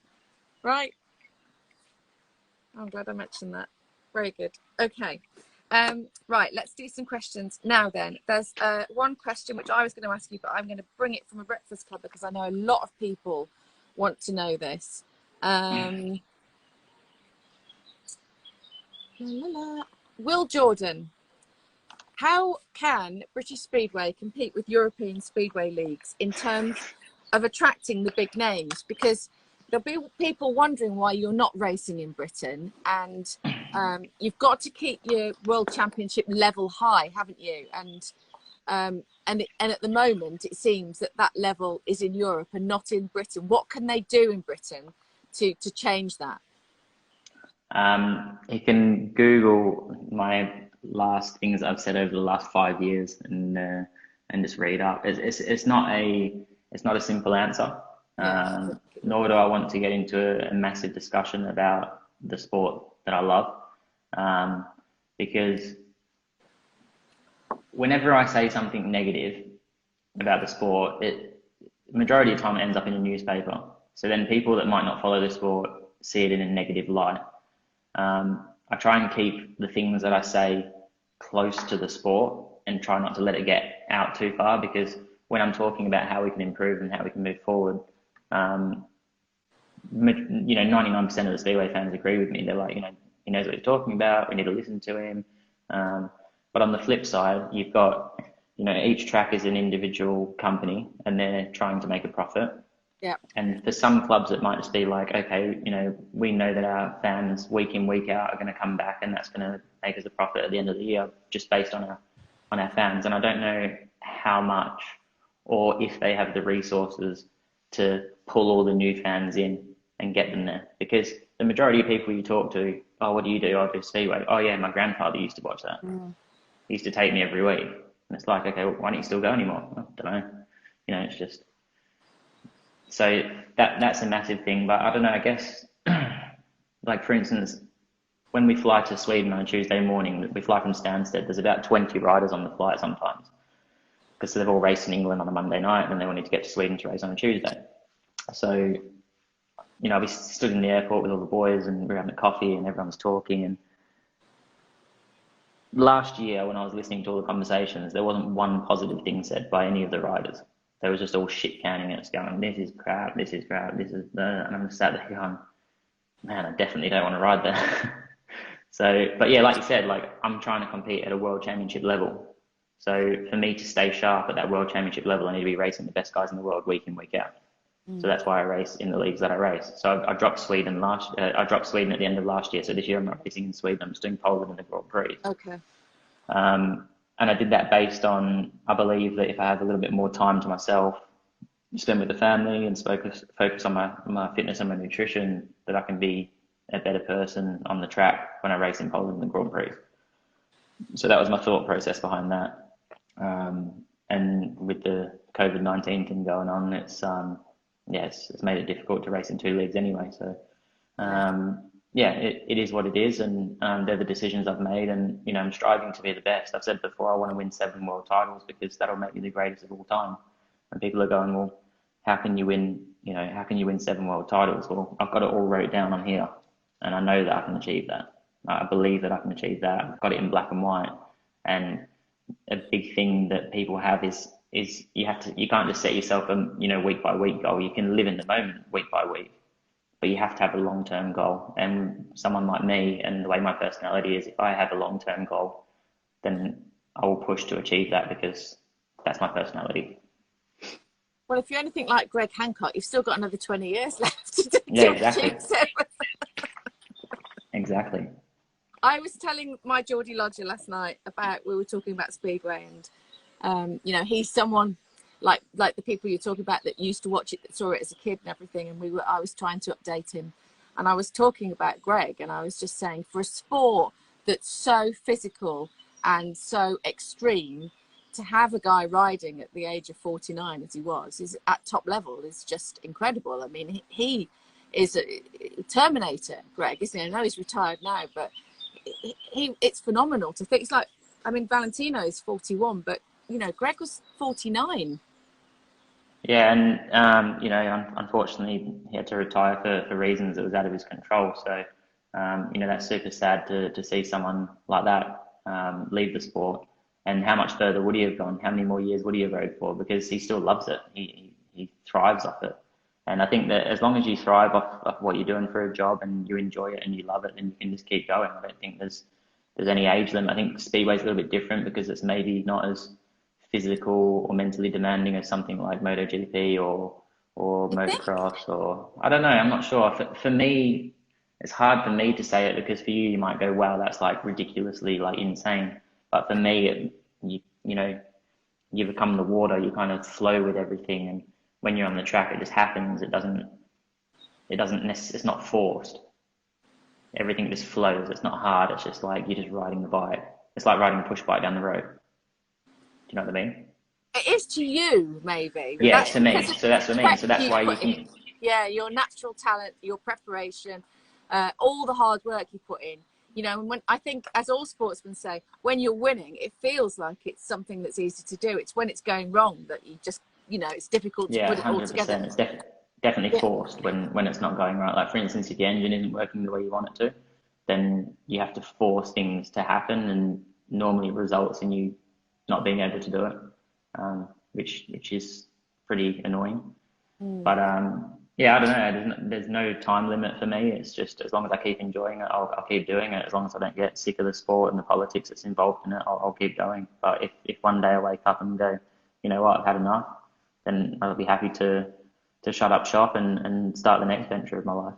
Right. I'm glad I mentioned that. Very good. Okay. Right, let's do some questions now then. There's one question which I was going to ask you, but I'm going to bring it from a Breakfast Club because I know a lot of people want to know this. Will Jordan, how can British Speedway compete with European Speedway leagues in terms of attracting the big names? Because there'll be people wondering why you're not racing in Britain, and you've got to keep your World Championship level high, haven't you? And at the moment, it seems that level is in Europe and not in Britain. What can they do in Britain to change that? You can Google my last things I've said over the last 5 years and just read up. It's not a simple answer. Nor do I want to get into a massive discussion about the sport that I love, because whenever I say something negative about the sport, majority of the time it ends up in a newspaper. So then people that might not follow the sport see it in a negative light. I try and keep the things that I say close to the sport and try not to let it get out too far, because when I'm talking about how we can improve and how we can move forward, 99% of the Speedway fans agree with me. They're like, he knows what he's talking about. We need to listen to him. But on the flip side, you've got, each track is an individual company and they're trying to make a profit. Yeah. And for some clubs, it might just be like, okay, we know that our fans week in, week out are going to come back, and that's going to make us a profit at the end of the year, just based on our fans. And I don't know how much, or if they have the resources to pull all the new fans in and get them there, because the majority of people you talk to, oh, what do you do? I do Speedway. Oh yeah, my grandfather used to watch that. He used to take me every week. And it's like, okay, well, why don't you still go anymore? I don't know. It's just, so that's a massive thing. But I don't know, I guess, like for instance, when we fly to Sweden on a Tuesday morning, we fly from Stansted, there's about 20 riders on the flight sometimes, because they've all raced in England on a Monday night and they all need to get to Sweden to race on a Tuesday. So, we stood in the airport with all the boys and we were having a coffee and everyone's talking. And last year, when I was listening to all the conversations, there wasn't one positive thing said by any of the riders. They was just all shit canning it, going, this is crap, this is crap, this is, and I'm sat there going, man, I definitely don't want to ride there. So, but yeah, like you said, like I'm trying to compete at a world championship level. So for me to stay sharp at that world championship level, I need to be racing the best guys in the world week in, week out. So that's why I race in the leagues that I race. So I dropped Sweden I dropped Sweden at the end of last year. So this year I'm not racing in Sweden. I'm just doing Poland in the Grand Prix. Okay. And I did that based on, I believe that if I have a little bit more time to myself, spend with the family and focus on my fitness and my nutrition, that I can be a better person on the track when I race in Poland in the Grand Prix. So that was my thought process behind that. And with the COVID-19 thing going on, it's made it difficult to race in two leagues anyway. So, it is what it is, and they're the decisions I've made, and I'm striving to be the best. I've said before, I want to win 7 world titles, because that'll make me the greatest of all time. And people are going, well, how can you win 7 world titles? Well, I've got it all wrote down on here, and I know that I can achieve that. I believe that I can achieve that. I've got it in black and white. And a big thing that people have is you can't just set yourself a week by week goal. You can live in the moment week by week, but you have to have a long-term goal. And someone like me, and the way my personality is, if I have a long-term goal, then I will push to achieve that, because that's my personality. Well, if you're anything like Greg Hancock, you've still got another 20 years left to Yeah, exactly. Exactly. I was telling my Geordie lodger last night we were talking about Speedway, and he's someone like the people you're talking about that used to watch it, that saw it as a kid and everything, and I was trying to update him, and I was talking about Greg, and I was just saying, for a sport that's so physical and so extreme, to have a guy riding at the age of 49 as he was, is at top level, is just incredible. I mean, he is a Terminator, Greg, isn't he? I know he's retired now, but it's phenomenal to think. It's like, I mean, Valentino is 41, but Greg was 49. Yeah, and unfortunately he had to retire for reasons that was out of his control. So that's super sad to see someone like that leave the sport. And how much further would he have gone? How many more years would he have rode for? Because he still loves it. He thrives off it. And I think that as long as you thrive off what you're doing for a job and you enjoy it and you love it, then you can just keep going. I don't think there's any age limit. I think Speedway's a little bit different, because it's maybe not as physical or mentally demanding as something like MotoGP or motocross, or I don't know. I'm not sure. For me, it's hard for me to say it, because for you might go, wow, that's like ridiculously like insane. But for me, you become the water. You kind of flow with everything, and when you're on the track, it just happens. It's not forced. Everything just flows. It's not hard. It's just like you're just riding the bike. It's like riding a push bike down the road. Do you know what I mean? It is to you, maybe. Yeah, to me. So that's what I mean. So that's why you can. Yeah, your natural talent, your preparation, all the hard work you put in. You know, and when I think, as all sportsmen say, when you're winning, it feels like it's something that's easy to do. It's when it's going wrong that you just, you know, it's difficult to put it all together. 100%. It's definitely forced when it's not going right. Like, for instance, if the engine isn't working the way you want it to, then you have to force things to happen, and normally it results in you not being able to do it, which is pretty annoying. But yeah, I don't know. There's no time limit for me. It's just, as long as I keep enjoying it, I'll keep doing it. As long as I don't get sick of the sport and the politics that's involved in it, I'll keep going. But if one day I wake up and go, you know what, I've had enough, then I'll be happy to shut up shop and start the next venture of my life.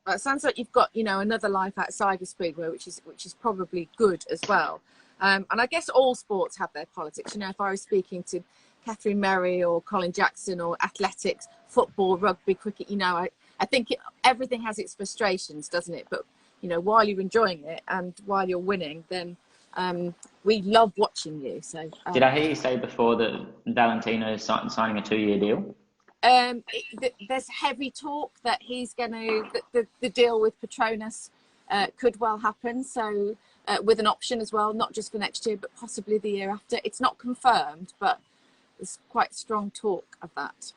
Well, it sounds like you've got, you know, another life outside of Speedway, which is probably good as well. And I guess all sports have their politics. You know, if I was speaking to Catherine Merry or Colin Jackson or athletics, football, rugby, cricket, you know, I think everything has its frustrations, doesn't it? But, you know, while you're enjoying it and while you're winning, then we love watching you. So did I hear you say before that Valentino is signing a 2-year deal? There's heavy talk that he's going to, the deal with Petronas could well happen. So with an option as well, not just for next year, but possibly the year after. It's not confirmed, but there's quite strong talk of that.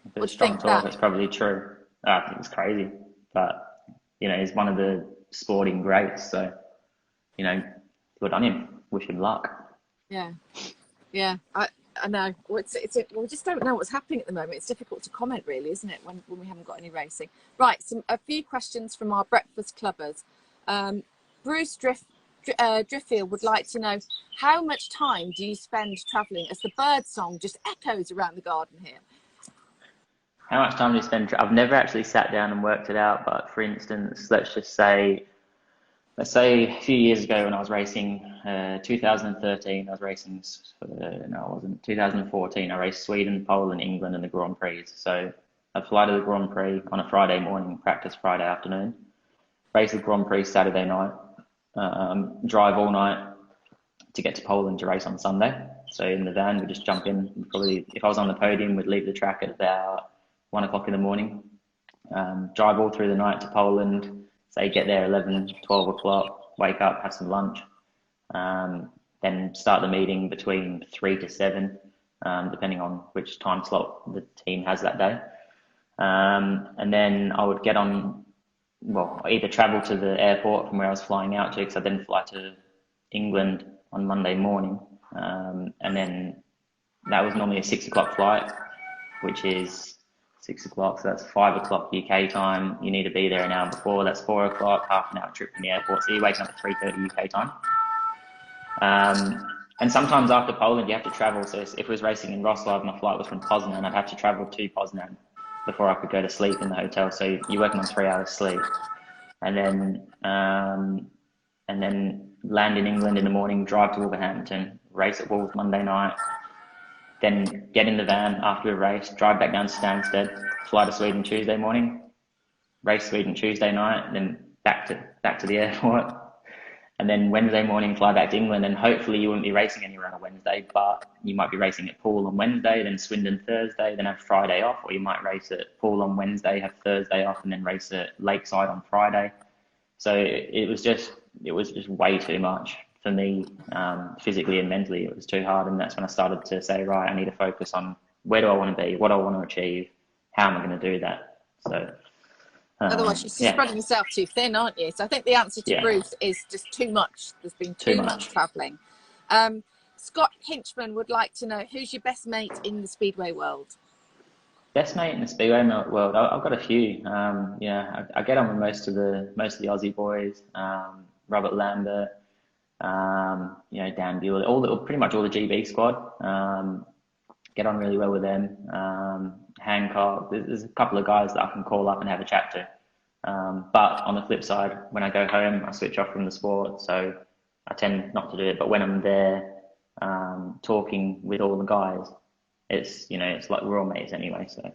If there's strong talk, it's probably true. I think it's crazy, but you know, he's one of the sporting greats, so you know, good on him. Wish him luck. Yeah, I know. Well, we just don't know what's happening at the moment. It's difficult to comment, really, isn't it, when we haven't got any racing? Right, a few questions from our breakfast clubbers. Bruce Driffield would like to know, how much time do you spend travelling as the bird song just echoes around the garden here? How much time do you spend? I've never actually sat down and worked it out, but for instance, let's say a few years ago when I was racing, 2013, I was racing, no, I wasn't, 2014, I raced Sweden, Poland, England and the Grand Prix. So I'd fly to the Grand Prix on a Friday morning, practice Friday afternoon, race the Grand Prix Saturday night, drive all night to get to Poland to race on Sunday. So in the van, we'd just jump in. Probably, if I was on the podium, we'd leave the track at about 1 o'clock in the morning, drive all through the night to Poland, say get there 11, 12 o'clock, wake up, have some lunch, then start the meeting between 3 to 7, depending on which time slot the team has that day. And then I would get on, well, either travel to the airport from where I was flying out to, because I then fly to England on Monday morning. And then that was normally a 6 o'clock flight, which is 6 o'clock, so that's 5 o'clock UK time. You need to be there an hour before. That's 4 o'clock, half an hour trip from the airport. So you're waking up at 3:30 UK time. And sometimes after Poland, you have to travel. So if it was racing in Wrocław, my flight was from Poznan, I'd have to travel to Poznan before I could go to sleep in the hotel. So you're working on 3 hours sleep. And then land in England in the morning, drive to Wolverhampton, race at Wolves Monday night, then get in the van after a race, drive back down to Stansted, fly to Sweden Tuesday morning, race Sweden Tuesday night, then back to the airport, and then Wednesday morning fly back to England. And hopefully you wouldn't be racing anywhere on a Wednesday, but you might be racing at Poole on Wednesday, then Swindon Thursday, then have Friday off, or you might race at Poole on Wednesday, have Thursday off, and then race at Lakeside on Friday. So it was just way too much for me, physically and mentally. It was too hard, and that's when I started to say, right, I need to focus on where do I want to be, what do I want to achieve, how am I going to do that? So otherwise you're spreading yourself too thin, aren't you? So I think the answer to Bruce is just too much. There's been too much travelling. Scott Hinchman would like to know, who's your best mate in the Speedway world? Best mate in the Speedway world, I've got a few. I get on with most of the Aussie boys, Robert Lambert, Dan Bueller, pretty much all the GB squad. Get on really well with them. Hancock, there's a couple of guys that I can call up and have a chat to. But on the flip side, when I go home, I switch off from the sport, so I tend not to do it. But when I'm there, talking with all the guys, it's like we're all mates anyway. So,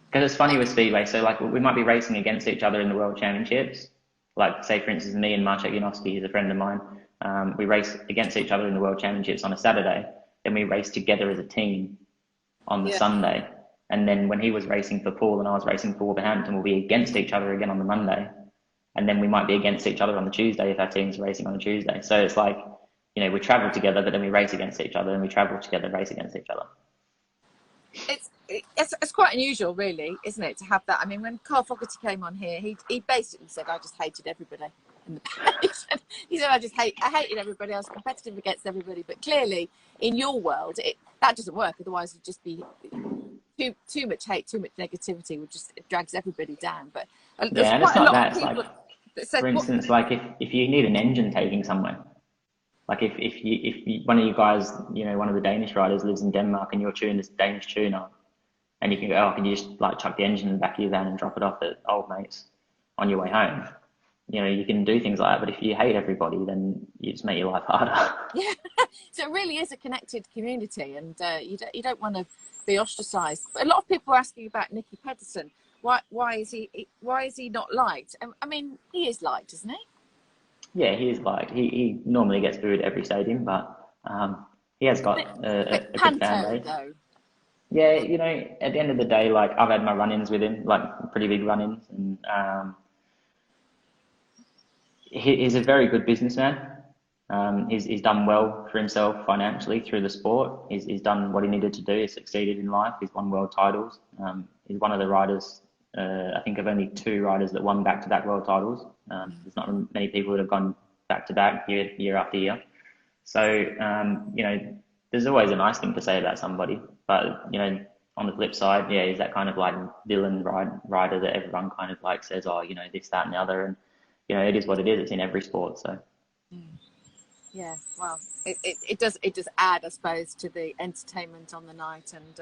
because it's funny with Speedway, so like we might be racing against each other in the World Championships. Like, say, for instance, me and Marcek Janowski, he's a friend of mine. We race against each other in the World Championships on a Saturday. Then we race together as a team on the Sunday. And then when he was racing for Poole and I was racing for Wolverhampton, we'll be against each other again on the Monday. and then we might be against each other on the Tuesday if our team's racing on a Tuesday. So it's like, you know, we travel together, but then we race against each other, and we travel together, race against each other. It's quite unusual, really, isn't it, to have that? I mean, when Carl Fogarty came on here, he basically said, I just hated everybody. He said, I hated everybody. I was competitive against everybody. But clearly, in your world, that doesn't work. Otherwise, it'd just be too much hate, too much negativity. It drags everybody down. But there's and quite it's a not lot that. of It's people like, that said, for instance, like if you need an engine taking somewhere, like if you, one of you guys, you know, one of the Danish riders lives in Denmark and you're tuning this Danish tuner, and you can go, oh, can you just like chuck the engine in the back of your van and drop it off at old mates on your way home? You know, you can do things like that. But if you hate everybody, then you just make your life harder. Yeah, so it really is a connected community, and you don't want to be ostracised. But a lot of people are asking about Nicki Patterson. Why is he not liked? I mean, he is liked, isn't he? Yeah, he is liked. He normally gets booed at every stadium, but he has got a good fan base. Though. Yeah, you know, at the end of the day, like I've had my run-ins with him, like pretty big run-ins, and he's a very good businessman. He's done well for himself financially through the sport. He's done what he needed to do. He's succeeded in life. He's won world titles. He's one of the riders, I think of only 2 riders that won back-to-back world titles. There's not many people that have gone back-to-back year after year. So, you know, there's always a nice thing to say about somebody. But, you know, on the flip side, yeah, he's that kind of like villain rider that everyone kind of like says, oh, you know, this, that and the other. And, you know, it is what it is. It's in every sport, so. Yeah, well, it does add, I suppose, to the entertainment on the night, and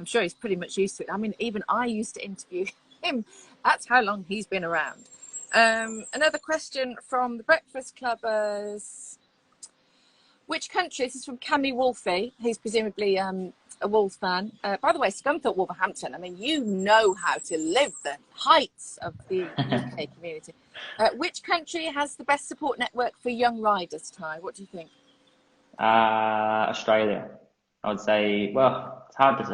I'm sure he's pretty much used to it. I mean, even I used to interview him. That's how long he's been around. Another question from the Breakfast Clubbers. Which country? This is from Cami Wolfie. He's presumably a Wolves fan. By the way, Scunthorpe, Wolverhampton. I mean, you know how to live the heights of the UK community. Which country has the best support network for young riders, Tai? What do you think? Australia. I would say, well, it's hard to,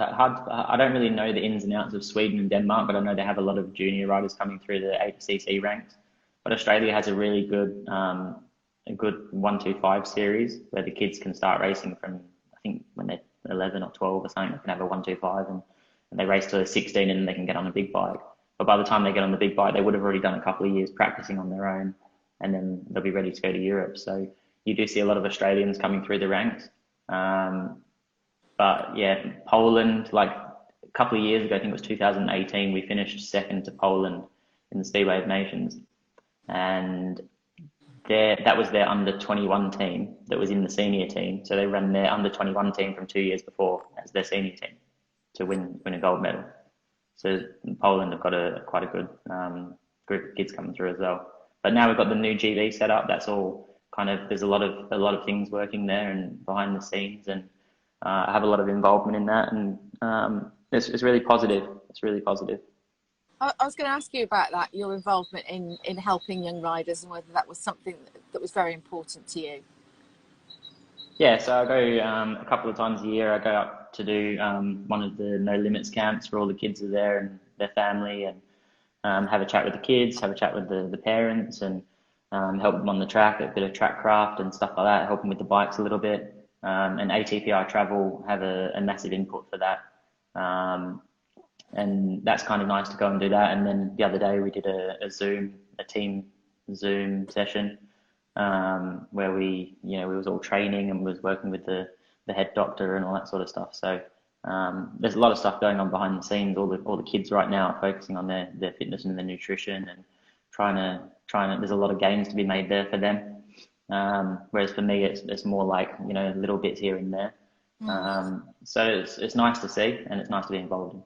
I don't really know the ins and outs of Sweden and Denmark, but I know they have a lot of junior riders coming through the APCC ranks. But Australia has a really good, 125 series where the kids can start racing from, I think when they're 11 or 12 or something, they can have a 125 and they race to 16 and they can get on a big bike. But by the time they get on the big bike, they would have already done a couple of years practicing on their own, and then they'll be ready to go to Europe. So you do see a lot of Australians coming through the ranks. But yeah, Poland, like a couple of years ago, I think it was 2018, we finished second to Poland in the Speedway of Nations. And that was their under 21 team that was in the senior team. So they ran their under 21 team from 2 years before as their senior team to win a gold medal. So Poland have got quite a good group of kids coming through as well. But now we've got the new GB set up. That's all kind of, there's a lot of things working there and behind the scenes, and I have a lot of involvement in that, and it's really positive. It's really positive. I was going to ask you about that, your involvement in helping young riders, and whether that was something that was very important to you. Yeah, so I go a couple of times a year. I go up to do one of the No Limits camps where all the kids are there and their family, and have a chat with the kids, have a chat with the parents, and help them on the track, a bit of track craft and stuff like that, help them with the bikes a little bit. And ATPI Travel have a massive input for that. And that's kind of nice to go and do that. And then the other day we did a team Zoom session where we was all training and was working with the head doctor and all that sort of stuff. So there's a lot of stuff going on behind the scenes. All the kids right now are focusing on their fitness and their nutrition and trying to. There's a lot of gains to be made there for them. Whereas for me, it's more like little bits here and there. So it's nice to see, and it's nice to be involved in.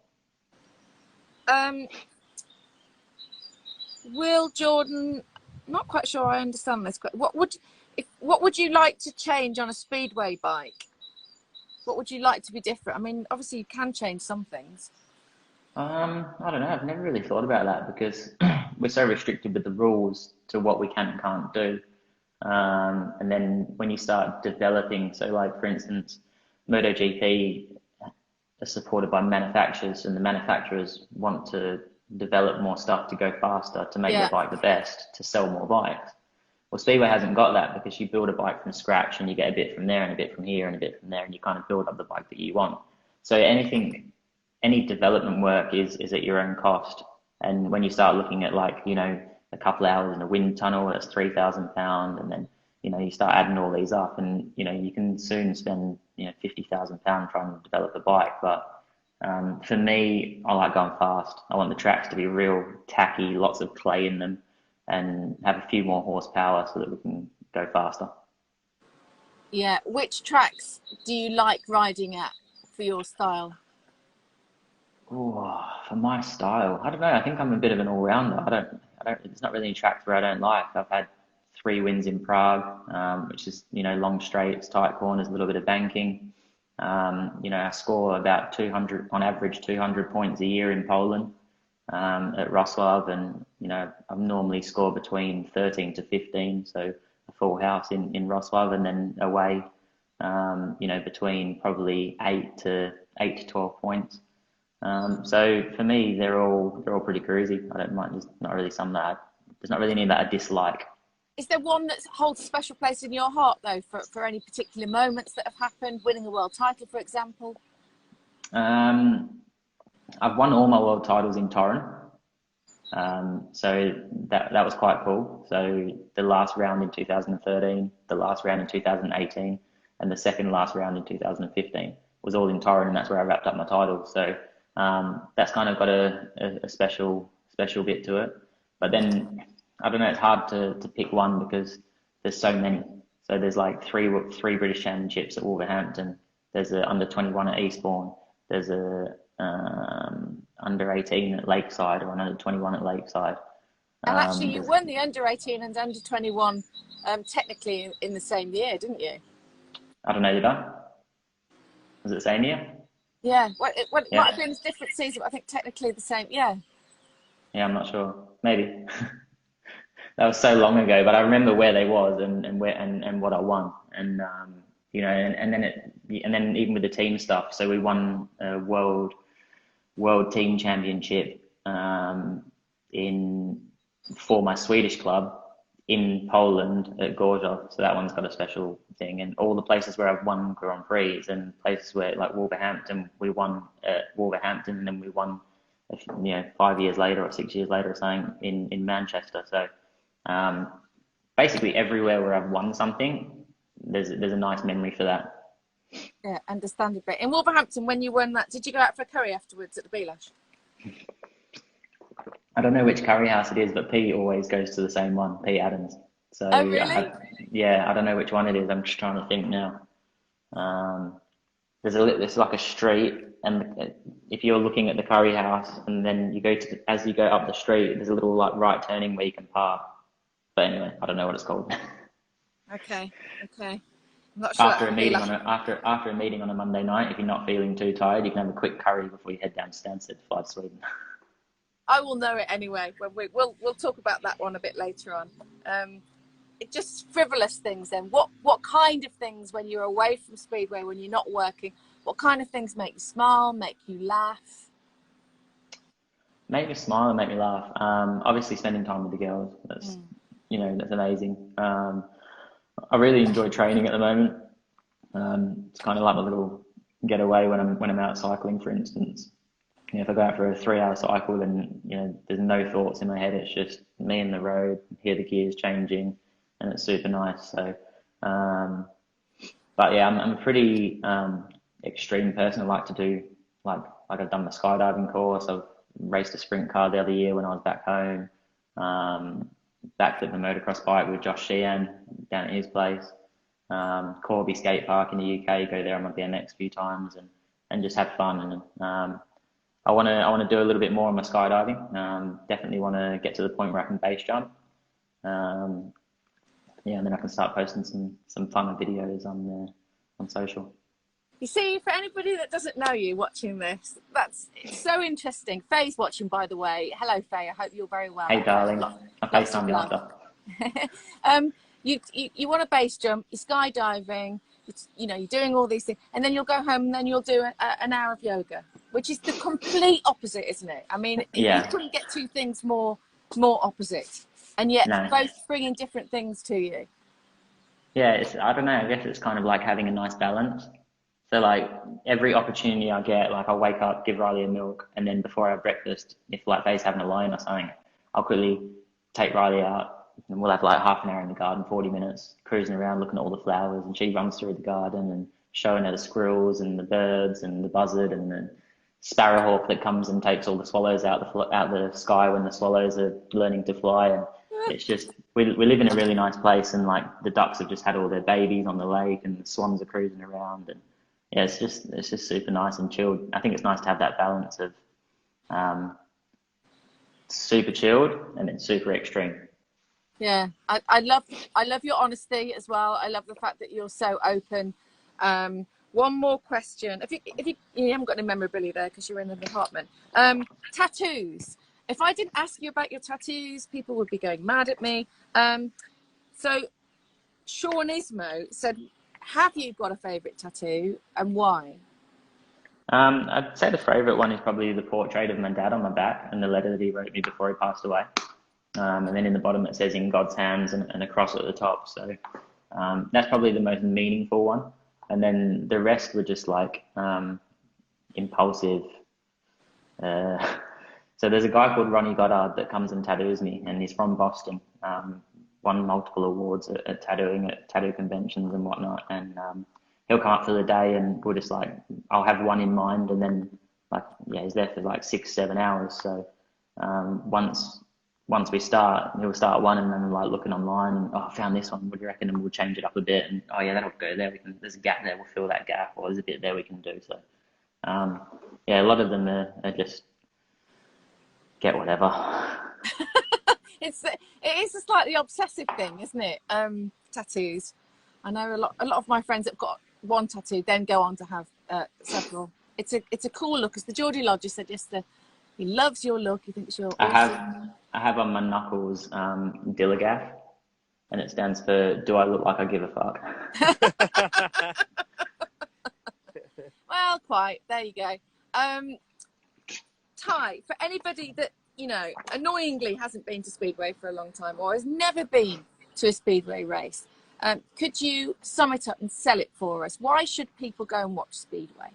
Will Jordan, I'm not quite sure I understand this. What would you like to change on a speedway bike? What would you like to be different? I mean, obviously you can change some things. I don't know. I've never really thought about that because we're so restricted with the rules to what we can and can't do. And then when you start developing, so like for instance, MotoGP are supported by manufacturers, and the manufacturers want to develop more stuff to go faster, to make Yeah. your bike the best, to sell more bikes. Well, Speedway hasn't got that, because you build a bike from scratch and you get a bit from there and a bit from here and a bit from there, and you kind of build up the bike that you want. So any development work is at your own cost. And when you start looking at, like, you know, a couple hours in a wind tunnel, that's £3,000, and then, you know, you start adding all these up, and, you know, you can soon spend, you know, £50,000 trying to develop a bike. But for me, I like going fast. I want the tracks to be real tacky, lots of clay in them, and have a few more horsepower so that we can go faster. Yeah. Which tracks do you like riding at for your style? Oh, for my style, I don't know. I think I'm a bit of an all-rounder. I don't. There's not really any tracks where I don't like. I've had 3 wins in Prague, which is, you know, long straights, tight corners, a little bit of banking. You know, I score about 200 on average, 200 points a year in Poland at Wrocław, and, you know, I normally score between 13 to 15, so a full house in Wrocław, and then away, you know, between probably 8 to 12 points. So for me, they're all pretty cruisy. I don't mind. There's not really there's not really any that I dislike. Is there one that holds a special place in your heart, though, for any particular moments that have happened, winning a world title, for example? I've won all my world titles in Torrent, so that was quite cool. So the last round in 2013, the last round in 2018, and the second last round in 2015 was all in Torrent, and that's where I wrapped up my title. So that's kind of got a special bit to it. But then, I don't know, it's hard to pick one because there's so many. So there's like three British Championships at Wolverhampton. There's a under 21 at Eastbourne. There's a under 18 at Lakeside, or an under 21 at Lakeside. And actually, you won the under 18 and under 21 technically in the same year, didn't you? I don't know, did I? Was it the same year? Yeah. Well, it might have been a different season, but I think technically the same. Yeah. Yeah, I'm not sure. Maybe. That was so long ago, but I remember where they was and what I won, and you know, and then even with the team stuff. So we won a world team championship for my Swedish club in Poland at Gorzów. So that one's got a special thing. And all the places where I've won Grand Prix, and places where, like Wolverhampton, we won at Wolverhampton, and then we won, you know, 5 years later or 6 years later or something in Manchester. So basically everywhere where I've won something, there's a nice memory for that. Yeah, understandably. In Wolverhampton, when you won that, did you go out for a curry afterwards at the Belash? I don't know which curry house it is, but Pete always goes to the same one, Pete Adams. So oh, really? I don't know which one it is. I'm just trying to think now. There's like a street, and if you're looking at the curry house, and then you go as you go up the street, there's a little like right turning where you can park. But anyway, I don't know what it's called. Okay. I'm not sure. After a meeting on a Monday night, if you're not feeling too tired, you can have a quick curry before you head down to Stansted to fly to Sweden. I will know it anyway. We'll talk about that one a bit later on. It's just frivolous things then. What kind of things, when you're away from Speedway, when you're not working, what kind of things make you smile, make you laugh? Make me smile and make me laugh. Obviously spending time with the girls. That's that's amazing. I really enjoy training at the moment. It's kind of like a little getaway when I'm out cycling, for instance. You know, if I go out for a 3-hour cycle, then, you know, there's no thoughts in my head. It's just me and the road, hear the gears changing, and it's super nice. So, but yeah, I'm a pretty extreme person. I like to do like I've done the skydiving course. I've raced a sprint car the other year when I was back home. Backflipped the motocross bike with Josh Sheehan down at his place. Corby Skate Park in the UK. Go there on my BMX a few times and just have fun. And I want to do a little bit more on my skydiving. Definitely want to get to the point where I can base jump. And then I can start posting some fun videos on social. You see, for anybody that doesn't know you watching this, it's so interesting. Faye's watching, by the way. Hello, Faye. I hope you're very well. Hey, darling. I FaceTime you after. You want to base jump, you're skydiving, you're doing all these things, and then you'll go home and then you'll do an hour of yoga. which is the complete opposite, isn't it? I mean, Yeah. you couldn't get two things more opposite, and yet No. both bringing different things to you. Yeah, I don't know, I guess it's kind of like having a nice balance. So like every opportunity I get, like I'll wake up, give Riley a milk, and then before I have breakfast, if like Faye's having a line or something, I'll quickly take Riley out and we'll have like half an hour in the garden, 40 minutes, cruising around looking at all the flowers, and she runs through the garden and showing her the squirrels and the birds and the buzzard and the sparrowhawk that comes and takes all the swallows out the sky when the swallows are learning to fly. And it's just, we live in a really nice place, and like the ducks have just had all their babies on the lake and the swans are cruising around, and yeah, it's just super nice and chilled. I think it's nice to have that balance of super chilled and then super extreme. Yeah, I love your honesty as well. I love the fact that you're so open. One more question. If you haven't got any memorabilia there because you're in an apartment. Tattoos. If I didn't ask you about your tattoos, people would be going mad at me. So Sean Ismo said, have you got a favourite tattoo and why? I'd say the favourite one is probably the portrait of my dad on my back and the letter that he wrote me before he passed away. And then in the bottom it says "in God's hands" and a cross at the top. So that's probably the most meaningful one. And then the rest were just like impulsive. So there's a guy called Ronnie Goddard that comes and tattoos me, and he's from Boston. Won multiple awards at tattooing at tattoo conventions and whatnot. And he'll come up for the day, and we'll just like, I'll have one in mind, and then like, yeah, he's there for like 6-7 hours. So once we start, he'll start one, and then we're like looking online and, oh, I found this one, what do you reckon? And we'll change it up a bit, and oh yeah, that'll go there. There's a gap there, we'll fill that gap, or there's a bit there we can do. So yeah, a lot of them are just get whatever. It is a slightly obsessive thing, isn't it? Tattoos. I know a lot of my friends that have got one tattoo then go on to have several. It's a cool look, as the Geordie Lodger said yesterday. He loves your look. He thinks you're awesome. I have on my knuckles Dilligaf, and it stands for "Do I look like I give a fuck?" Well, quite. There you go. Tai, for anybody that, you know, annoyingly hasn't been to Speedway for a long time or has never been to a Speedway race, could you sum it up and sell it for us? Why should people go and watch Speedway?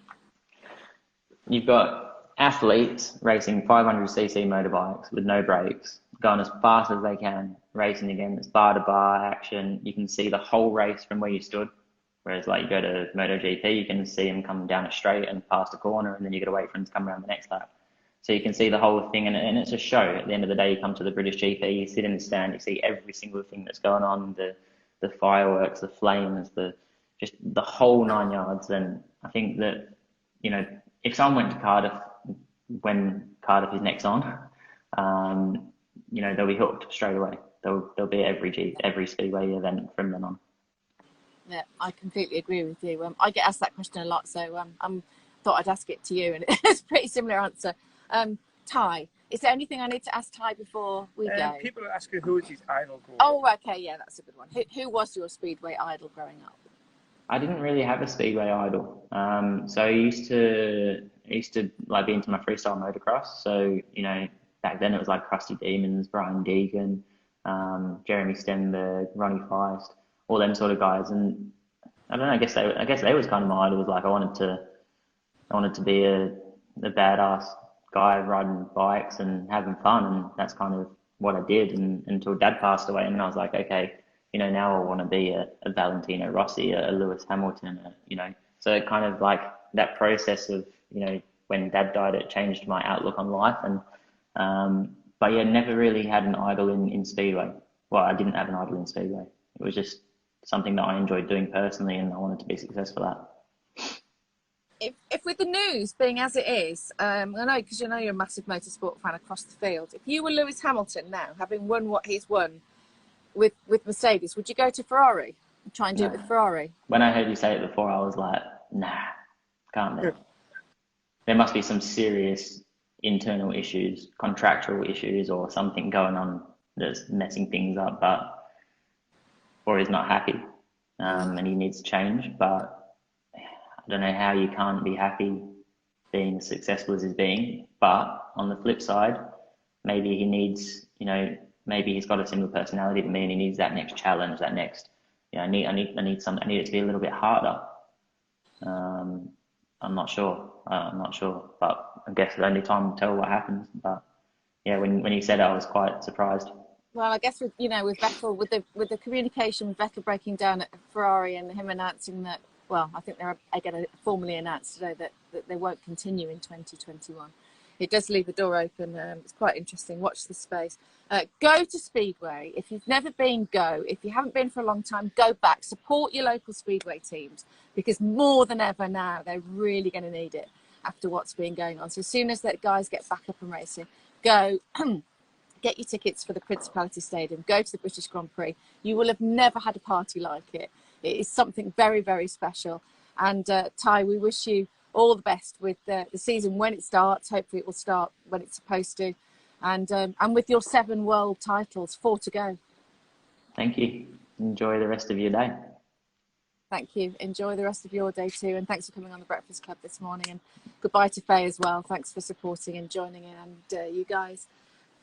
You've got athletes racing 500cc motorbikes with no brakes, going as fast as they can, racing against bar-to-bar action. You can see the whole race from where you stood. Whereas like you go to MotoGP, you can see them come down a straight and past a corner, and then you got to wait for them to come around the next lap. So you can see the whole thing, and it's a show. At the end of the day, you come to the British GP, you sit in the stand, you see every single thing that's going on, the fireworks, the flames, just the whole 9 yards. And I think that, you know, if someone went to Cardiff when Cardiff is next on, you know, they'll be hooked straight away. They'll be at every Speedway event from then on. Yeah, I completely agree with you. I get asked that question a lot, so thought I'd ask it to you, and it's a pretty similar answer. Tai, is there anything I need to ask Tai before we go? People are asking who is his idol growing up. Oh, okay, yeah, that's a good one. Who was your Speedway idol growing up? I didn't really have a Speedway idol. So I used to like be into my freestyle motocross. So, you know, back then it was like Krusty Demons, Brian Deegan, Jeremy Stenberg, Ronnie Feist, all them sort of guys. And I don't know, I guess they was kind of my idol. Was like I wanted to be a badass guy riding bikes and having fun, and that's kind of what I did. And until Dad passed away, and then I was like, okay, you know, now I want to be a Valentino Rossi, a Lewis Hamilton, you know. So it kind of like that process of, you know, when Dad died, it changed my outlook on life. And but yeah, never really had an idol in Speedway. Well, I didn't have an idol in Speedway. It was just something that I enjoyed doing personally, and I wanted to be successful at. If with the news being as it is, I know, because you know you're a massive motorsport fan across the field. If you were Lewis Hamilton now, having won what he's won with Mercedes, would you go to Ferrari and try and do it with Ferrari? When I heard you say it before, I was like, nah, can't be. There must be some serious internal issues, contractual issues, or something going on that's messing things up, or he's not happy, and he needs to change. But I don't know how you can't be happy being as successful as he's being. But on the flip side, maybe he needs, maybe he's got a similar personality to me, and he needs that next challenge, that next, I need it to be a little bit harder. I'm not sure. But I guess only time will tell what happens. But yeah, when you said it, I was quite surprised. Well, I guess with Vettel, with the communication with Vettel breaking down at Ferrari and him announcing that, well, I think they're going to formally announce today that they won't continue in 2021. It does leave the door open. It's quite interesting. Watch this space. Go to Speedway. If you've never been, go. If you haven't been for a long time, go back. Support your local Speedway teams, because more than ever now, they're really going to need it after what's been going on. So as soon as that guys get back up and racing, go. Get your tickets for the Principality Stadium. Go to the British Grand Prix. You will have never had a party like it. It is something very, very special. And Tai, we wish you all the best with the season when it starts. Hopefully it will start when it's supposed to. And with your 7 world titles, 4 to go. Thank you. Enjoy the rest of your day. Thank you. Enjoy the rest of your day too. And thanks for coming on the Breakfast Club this morning. And goodbye to Faye as well. Thanks for supporting and joining in. And you guys,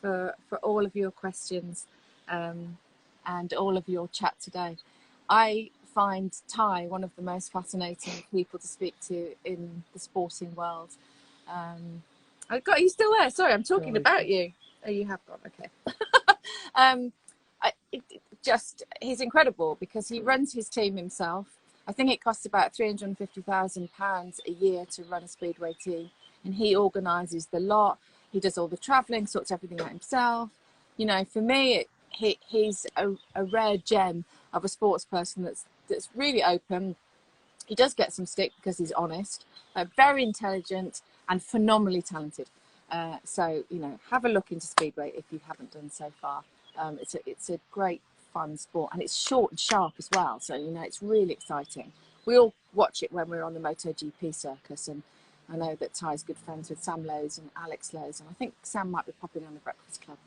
for all of your questions and all of your chat today. I find Tai one of the most fascinating people to speak to in the sporting world. Are you still there? Sorry, I'm talking about you. Oh, you have gone. Okay. He's incredible because he runs his team himself. I think it costs about £350,000 a year to run a Speedway team, and he organises the lot. He does all the travelling, sorts everything out himself. For me, he's a rare gem of a sports person that's really open. He does get some stick because he's honest, very intelligent and phenomenally talented. So, have a look into Speedway if you haven't done so far. It's a great fun sport, and it's short and sharp as well. So, it's really exciting. We all watch it when we're on the MotoGP circus, and I know that Ty's good friends with Sam Lowe's and Alex Lowe's, and I think Sam might be popping on the Breakfast Club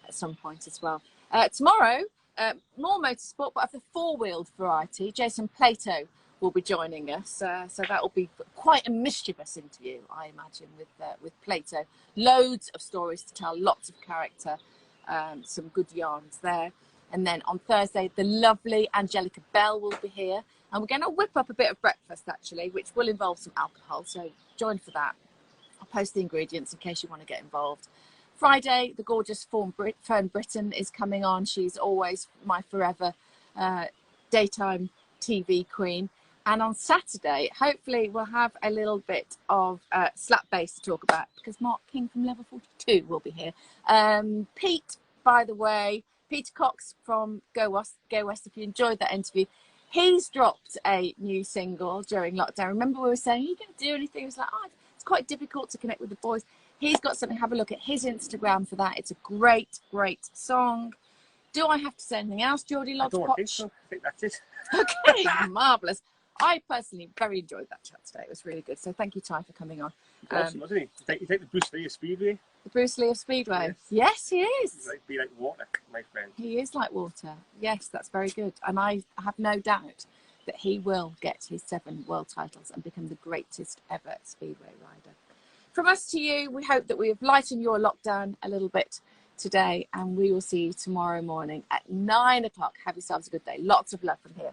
at some point as well. Tomorrow, more motorsport, but of the 4-wheeled variety. Jason Plato will be joining us, so that will be quite a mischievous interview, I imagine, with Plato. Loads of stories to tell, lots of character, some good yarns there. And then on Thursday, the lovely Angelica Bell will be here, and we're going to whip up a bit of breakfast actually, which will involve some alcohol, so join for that. I'll post the ingredients in case you want to get involved. Friday, the gorgeous Fern Britton is coming on. She's always my forever daytime TV queen. And on Saturday, hopefully we'll have a little bit of slap bass to talk about, because Mark King from Level 42 will be here. Pete, by the way, Peter Cox from Go West, if you enjoyed that interview, he's dropped a new single during lockdown. Remember we were saying, are you going to do anything? He was like, it's quite difficult to connect with the boys. He's got something. Have a look at his Instagram for that. It's a great, great song. Do I have to say anything else, Geordie Lodge? I don't think so. I think that's it. Okay, marvellous. I personally very enjoyed that chat today. It was really good. So thank you, Ty, for coming on. Awesome, wasn't he? You take the Bruce Lee of Speedway. The Bruce Lee of Speedway. Yes, he is. Be like water, my friend. He is like water. Yes, that's very good. And I have no doubt that he will get his 7 world titles and become the greatest ever Speedway rider. From us to you, we hope that we have lightened your lockdown a little bit today, and we will see you tomorrow morning at 9 o'clock. Have yourselves a good day. Lots of love from here.